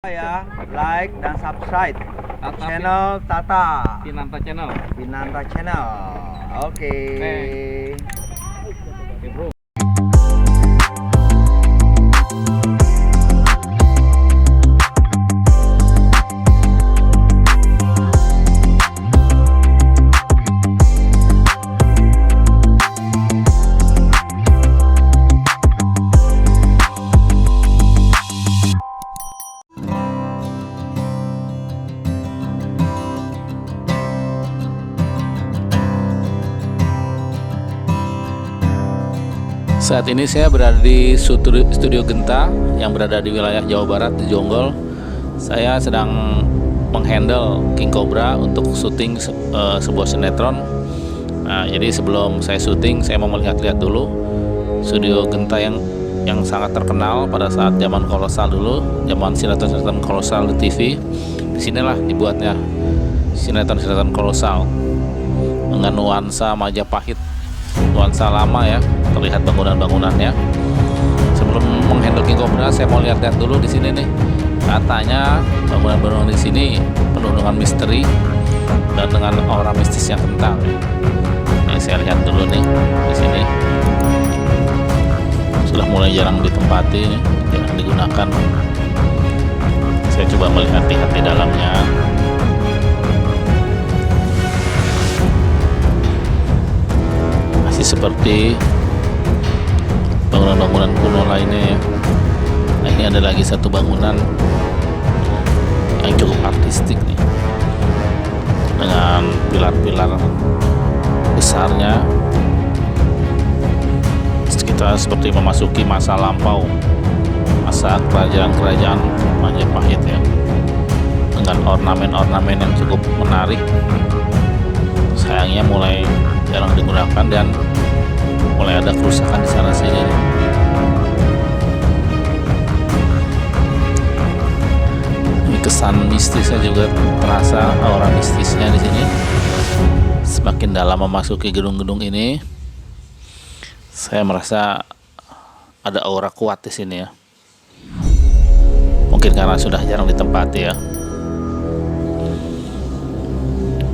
Ya, like dan subscribe Tata channel Tata Pinanta Channel. Pinanta Channel. Oke. Oke, bro. Saat ini saya berada di studio Genta yang berada di wilayah Jawa Barat di Jonggol. Saya sedang menghandle King Cobra untuk syuting sebuah sinetron. Nah, jadi sebelum saya syuting, saya mau melihat-lihat dulu studio Genta yang sangat terkenal pada saat zaman kolosal dulu, zaman sinetron-sinetron kolosal di TV. Disinilah dibuatnya sinetron-sinetron kolosal dengan nuansa Majapahit, nuansa lama ya, terlihat bangunan-bangunannya. Sebelum menghandle King Cobra, saya mau lihat-lihat dulu di sini nih. Katanya bangunan-bangunan di sini penuh dengan misteri dan dengan aura mistis yang kental. Ini saya lihat dulu nih di sini. Sudah mulai jarang ditempati, jarang digunakan. Saya coba melihat-lihat di dalamnya. Masih seperti bangunan-bangunan kuno lainnya ya. Nah, ini ada lagi satu bangunan yang cukup artistik nih, dengan pilar-pilar besarnya. Kita seperti memasuki masa lampau, masa kerajaan-kerajaan Majapahit ya, dengan ornamen-ornamen yang cukup menarik. Sayangnya mulai jarang digunakan dan mulai ada kerusakan di sana sini. Ini kesan mistisnya juga terasa, aura mistisnya di sini. Semakin dalam memasuki gedung-gedung ini, saya merasa ada aura kuat di sini ya. Mungkin karena sudah jarang ditempati ya.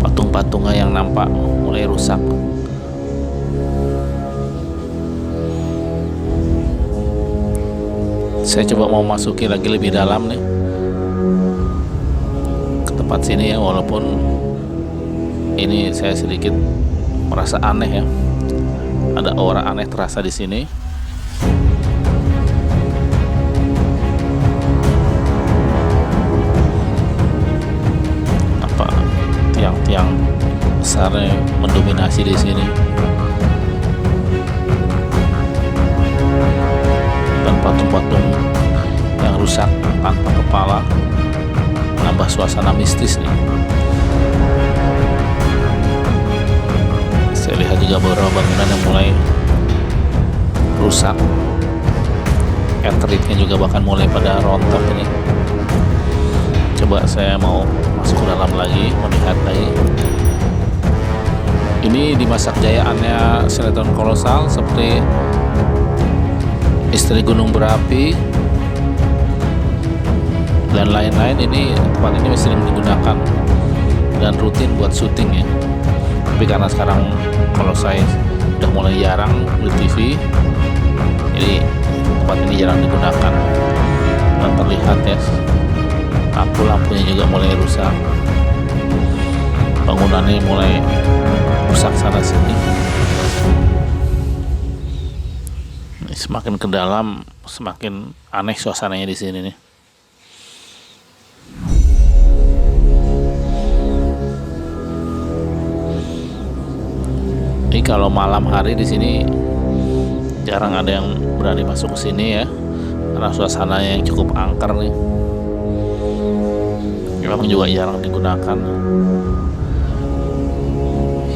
Patung-patungnya yang nampak mulai rusak. Saya coba mau masuki lagi lebih dalam nih ke tempat sini ya, walaupun ini saya sedikit merasa aneh ya. Ada aura aneh terasa di sini. Apa tiang-tiang besarnya mendominasi di sini. Patung-patung yang rusak tanpa kepala menambah suasana mistis nih. Saya lihat juga beberapa bangunan yang mulai rusak, etritnya juga bahkan mulai pada rontok ini. Coba saya mau masuk ke dalam lagi, melihat lagi. Ini di masa kejayaannya sinetron kolosal seperti Misteri Gunung Berapi dan lain-lain. Ini tempat ini sering digunakan dan rutin buat syuting ya. Tapi karena sekarang kalau saya udah mulai jarang di TV, jadi tempat ini jarang digunakan dan terlihat ya, lampu-lampunya juga mulai rusak, bangunannya mulai rusak sana sini. Semakin ke dalam, semakin aneh suasananya di sini nih. Ini kalau malam hari di sini jarang ada yang berani masuk ke sini ya, karena suasananya yang cukup angker nih. Memang juga jarang digunakan.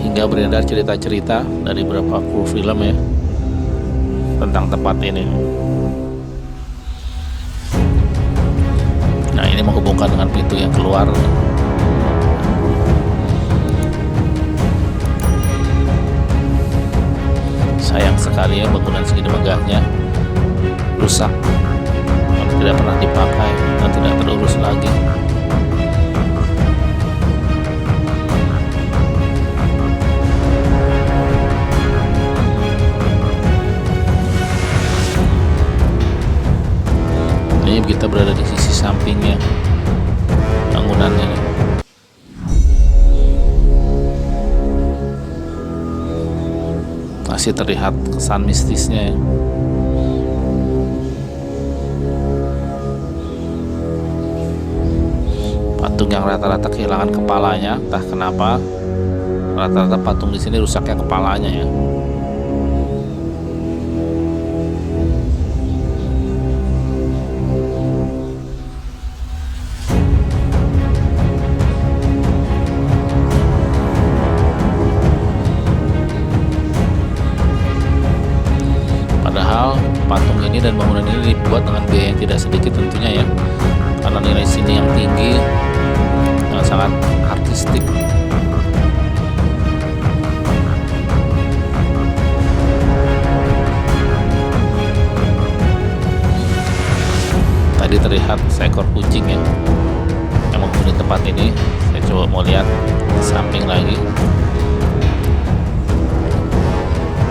Hingga beredar cerita-cerita dari beberapa kru film ya tentang tempat ini. Nah, ini menghubungkan dengan pintu yang keluar. Sayang sekali ya, bangunan segini megahnya rusak, tidak pernah dipakai. sudah tidak terurus lagi. Ini kita berada di sisi sampingnya bangunannya nih. Masih terlihat kesan mistisnya ya. Patung yang rata-rata kehilangan kepalanya, entah kenapa rata-rata patung di sini rusaknya kepalanya ya. Padahal patung ini dan bangunan ini dibuat dengan biaya yang tidak sedikit tentunya ya, karena nilai seni yang tinggi dan sangat artistik. Tadi terlihat seekor kucing ya yang menghuni tempat ini. Saya coba mau lihat di samping lagi.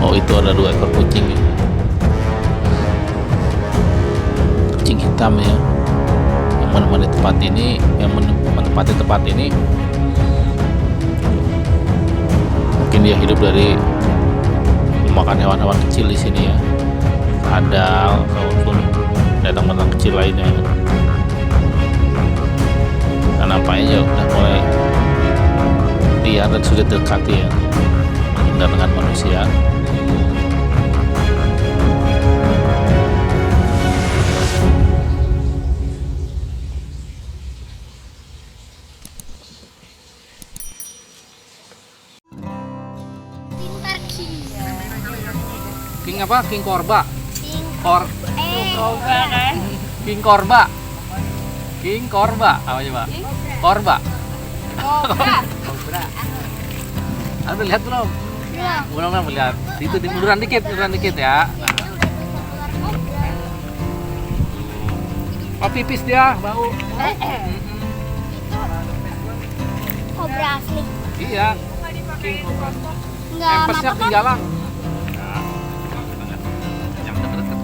Oh, itu ada 2 ekor kucing ya. Kucing hitam ya, yang menemani tempat ini, yang menempati tempat ini. Mungkin dia hidup dari memakan hewan-hewan kecil di sini ya, ada ataupun binatang-binatang kecil lainnya. Dan nampaknya udah mulai liar dan sudah dekati ya, menghindar dengan manusia. King apa? King Korba. Cobra kan? King Korba. King Korba. Apa coba? Korba. Kobra. Anda lihat belum? Belum lihat. Itu munduran dikit ya. Oh, pipis dia, bau. Kobra asli. Iya. King Korba. Enggak Empesnya mata kan? ketinggalan.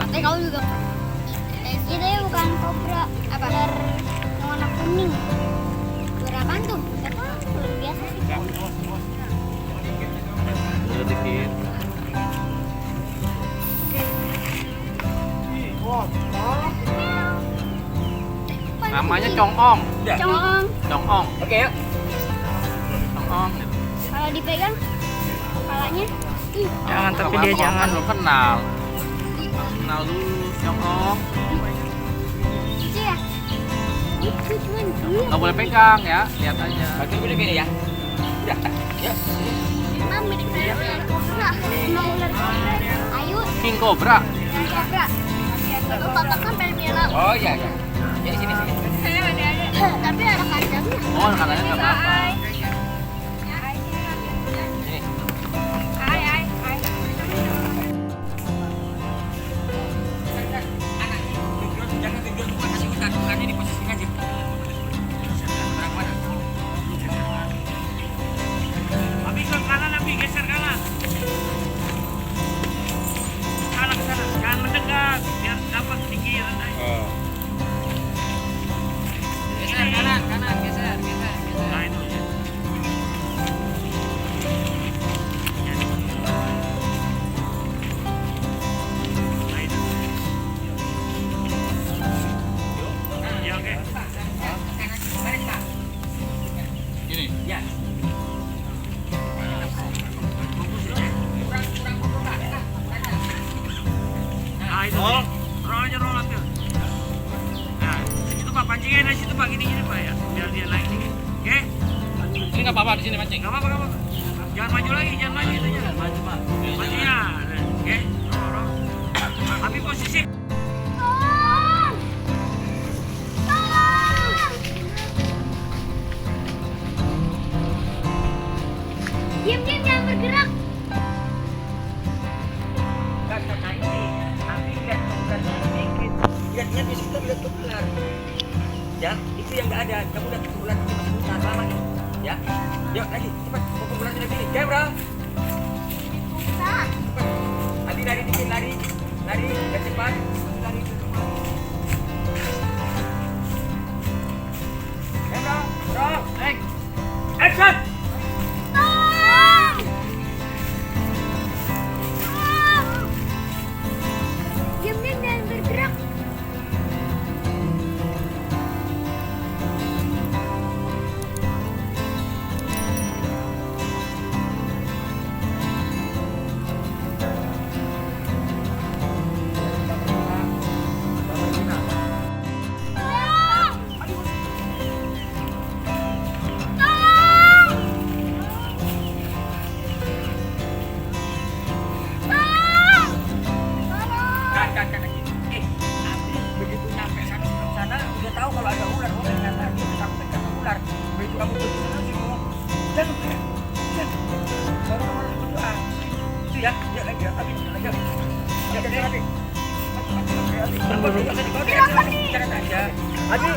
Tapi kau juga. Itu ya bukan kobra. Apa? Ular yang warna kuning. Ular apaan tuh? Gak tahu. Ular biasa sih. Mundur dikit. Namanya Congong. Congong. Congong. Oke ya. Congong. Kalau dipegang kepalanya. Jangan, tapi dia Kalau jangan. belum kenal. Kenal dulu Congong. Itu ya. Itu cuman dia. Nggak boleh pegang ya, lihat aja. Bagi udah gini ya. Udah, ya. Emang mirip kayak ular kobra. Emang ular kobra. Ayo. King Cobra. Yang kobra. Itu papa kan pengen bilang. Oh iya, iya. Ya sini sini. Tapi ada kandangnya. Oh, katanya nggak apa-apa. Jangan tunjuk bukan kasih ustaz, bukannya diposisikan sih. Abi ke kanan, Abi geser kanan. Kanan ke sana, jangan mendekat biar dapat tinggi rendahnya. Geser kanan, kanan, geser. Nah itu ya. Nah itu. Ya oke. Gini. Ya. Nah itu sih. Roll aja roll ambil. Nah, itu Pak pancingnya dari situ Pak gini Pak ya. Biar dia naik dikit. Oke? Ini nggak apa-apa di sini mancing. Enggak apa-apa. Jangan maju lagi, jangan maju itu jangan. Maju Pak. Majunya. Oke? Roll. Tapi posisi Tolong! Tolong! Diam, jangan bergerak. kata ini, tapi lihat bukan sedikit. Lihat di situ lihat ular. itu yang nggak ada. Kamu udah ular ini masih besar lama nih. Ya, yuk lagi cepat. Pukul ularnya lagi nih. Ya bro. Cepat. Lari dikit lari dan cepat. Lari. Ya bro, action. Diam-diam jangan bergerak. Kan lagi. Nanti begitu nyampe sana udah tahu kalau ada ular. Oh ternyata dia takut sama ular. Begitu kamu pergi sana sih ngomong, jangan. Baru kamu harus berdoa. Itu ya, ya lagi ya, tapi lagi. Ya lagi. Jangan aja. Adi,